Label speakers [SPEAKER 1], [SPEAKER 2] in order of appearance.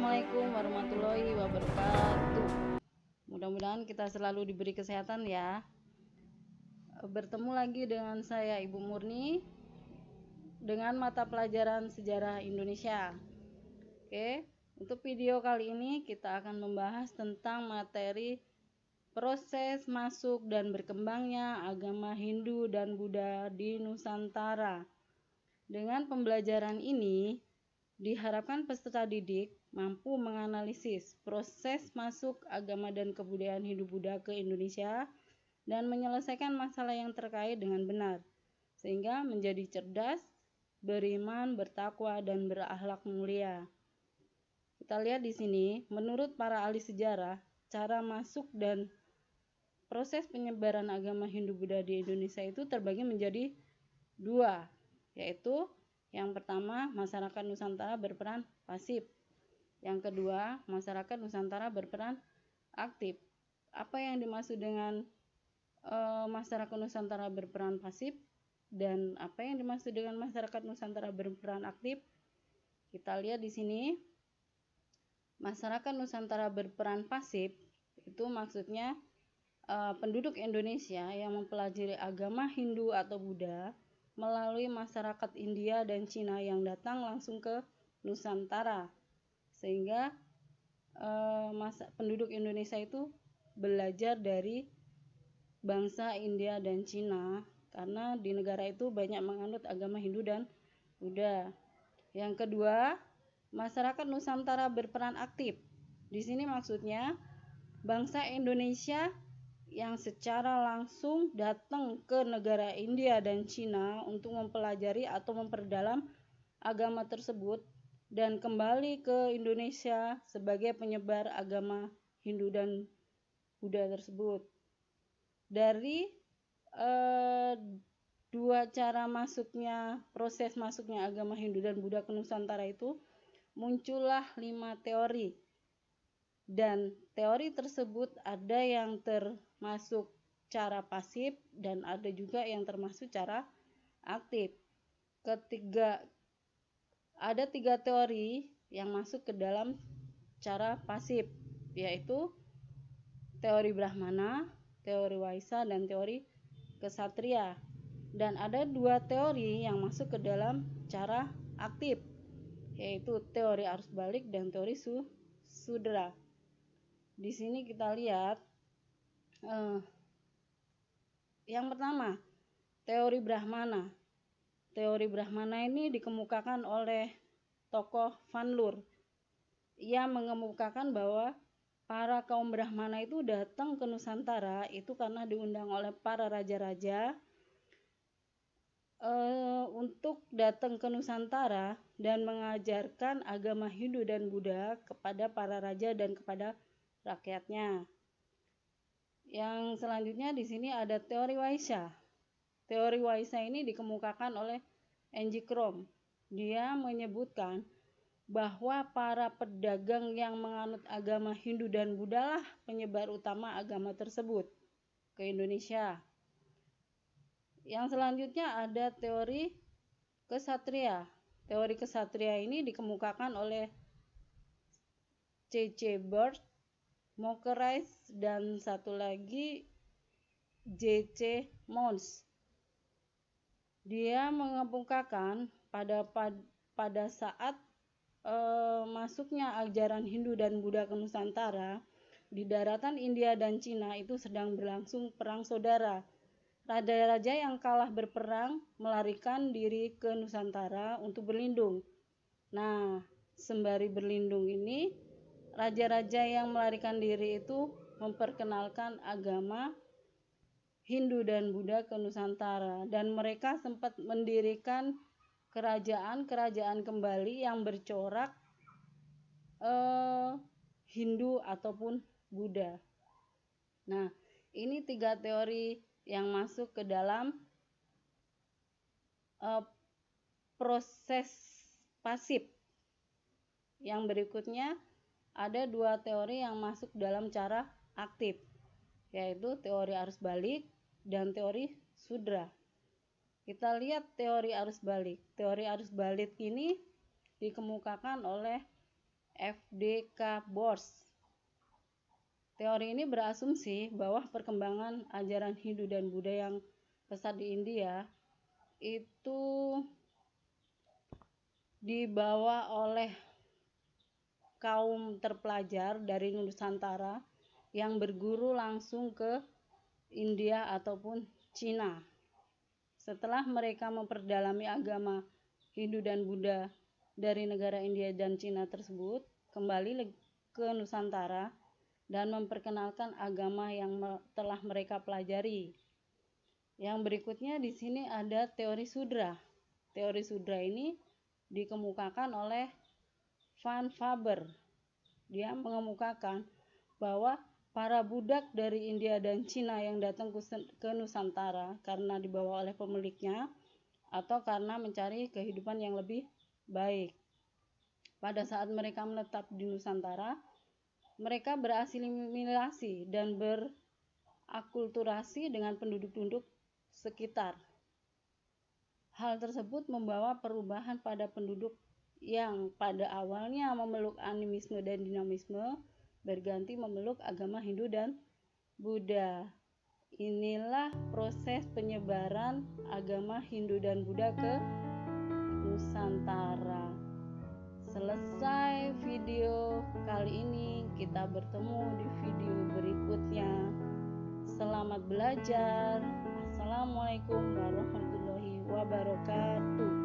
[SPEAKER 1] Assalamualaikum warahmatullahi wabarakatuh. Mudah-mudahan kita selalu diberi kesehatan ya. Bertemu lagi dengan saya Ibu Murni dengan mata pelajaran Sejarah Indonesia. Oke, untuk video kali ini kita akan membahas tentang materi proses masuk dan berkembangnya agama Hindu dan Buddha di Nusantara. Dengan pembelajaran ini, diharapkan peserta didik mampu menganalisis proses masuk agama dan kebudayaan Hindu-Buddha ke Indonesia dan menyelesaikan masalah yang terkait dengan benar, sehingga menjadi cerdas, beriman, bertakwa, dan berakhlak mulia. Kita lihat di sini, menurut para ahli sejarah, cara masuk dan proses penyebaran agama Hindu-Buddha di Indonesia itu terbagi menjadi dua, yaitu yang pertama, masyarakat Nusantara berperan pasif. Yang kedua, masyarakat Nusantara berperan aktif. Apa yang dimaksud dengan masyarakat Nusantara berperan pasif dan apa yang dimaksud dengan masyarakat Nusantara berperan aktif? Kita lihat di sini. Masyarakat Nusantara berperan pasif itu maksudnya penduduk Indonesia yang mempelajari agama Hindu atau Buddha melalui masyarakat India dan Cina yang datang langsung ke Nusantara, sehingga penduduk Indonesia itu belajar dari bangsa India dan Cina karena di negara itu banyak menganut agama Hindu dan Buddha. Yang kedua, masyarakat Nusantara berperan aktif. Di sini maksudnya bangsa Indonesia yang secara langsung datang ke negara India dan Cina untuk mempelajari atau memperdalam agama tersebut dan kembali ke Indonesia sebagai penyebar agama Hindu dan Buddha tersebut. Dari dua cara proses masuknya agama Hindu dan Buddha ke Nusantara itu muncullah 5 teori. Dan teori tersebut ada yang termasuk cara pasif dan ada juga yang termasuk cara aktif. Ada 3 teori yang masuk ke dalam cara pasif, yaitu teori Brahmana, teori Waisa, dan teori Ksatria. Dan ada 2 teori yang masuk ke dalam cara aktif, yaitu teori arus balik dan teori Sudra. Di sini kita lihat yang pertama, teori Brahmana. Teori Brahmana ini dikemukakan oleh tokoh Van Loer. Ia mengemukakan bahwa para kaum Brahmana itu datang ke Nusantara itu karena diundang oleh para raja-raja untuk datang ke Nusantara dan mengajarkan agama Hindu dan Buddha kepada para raja dan kepada rakyatnya. Yang selanjutnya di sini ada teori Waisa. Teori Waisa ini dikemukakan oleh N.G. Krom. Dia menyebutkan bahwa para pedagang yang menganut agama Hindu dan Buddha lah penyebar utama agama tersebut ke Indonesia. Yang selanjutnya ada teori Ksatria. Teori Ksatria ini dikemukakan oleh C.C. Bird, Mockerice, dan satu lagi J.C. Mons. Dia mengemukakan pada saat masuknya ajaran Hindu dan Buddha ke Nusantara, di daratan India dan Cina itu sedang berlangsung perang saudara. Raja-raja yang kalah berperang melarikan diri ke Nusantara untuk berlindung. Nah, sembari berlindung ini, raja-raja yang melarikan diri itu memperkenalkan agama Hindu dan Buddha ke Nusantara, dan mereka sempat mendirikan kerajaan-kerajaan kembali yang bercorak Hindu ataupun Buddha. Nah, ini 3 teori yang masuk ke dalam proses pasif. Yang berikutnya ada 2 teori yang masuk dalam cara aktif, yaitu teori arus balik dan teori Sudra. Kita lihat teori arus balik. Teori arus balik ini dikemukakan oleh F.D.K. Bose. Teori ini berasumsi bahwa perkembangan ajaran Hindu dan Buddha yang pesat di India itu dibawa oleh kaum terpelajar dari Nusantara yang berguru langsung ke India ataupun Cina. Setelah mereka memperdalami agama Hindu dan Buddha dari negara India dan Cina tersebut, kembali ke Nusantara dan memperkenalkan agama yang telah mereka pelajari. Yang berikutnya di sini ada teori Sudra. Teori Sudra ini dikemukakan oleh Van Faber. Dia mengemukakan bahwa para budak dari India dan Cina yang datang ke Nusantara karena dibawa oleh pemiliknya atau karena mencari kehidupan yang lebih baik. Pada saat mereka menetap di Nusantara, mereka berasimilasi dan berakulturasi dengan penduduk-penduduk sekitar. Hal tersebut membawa perubahan pada penduduk yang pada awalnya memeluk animisme dan dinamisme, berganti memeluk agama Hindu dan Buddha. Inilah proses penyebaran agama Hindu dan Buddha ke Nusantara. Selesai video kali ini, kita bertemu di video berikutnya. Selamat belajar. Assalamualaikum warahmatullahi wabarakatuh.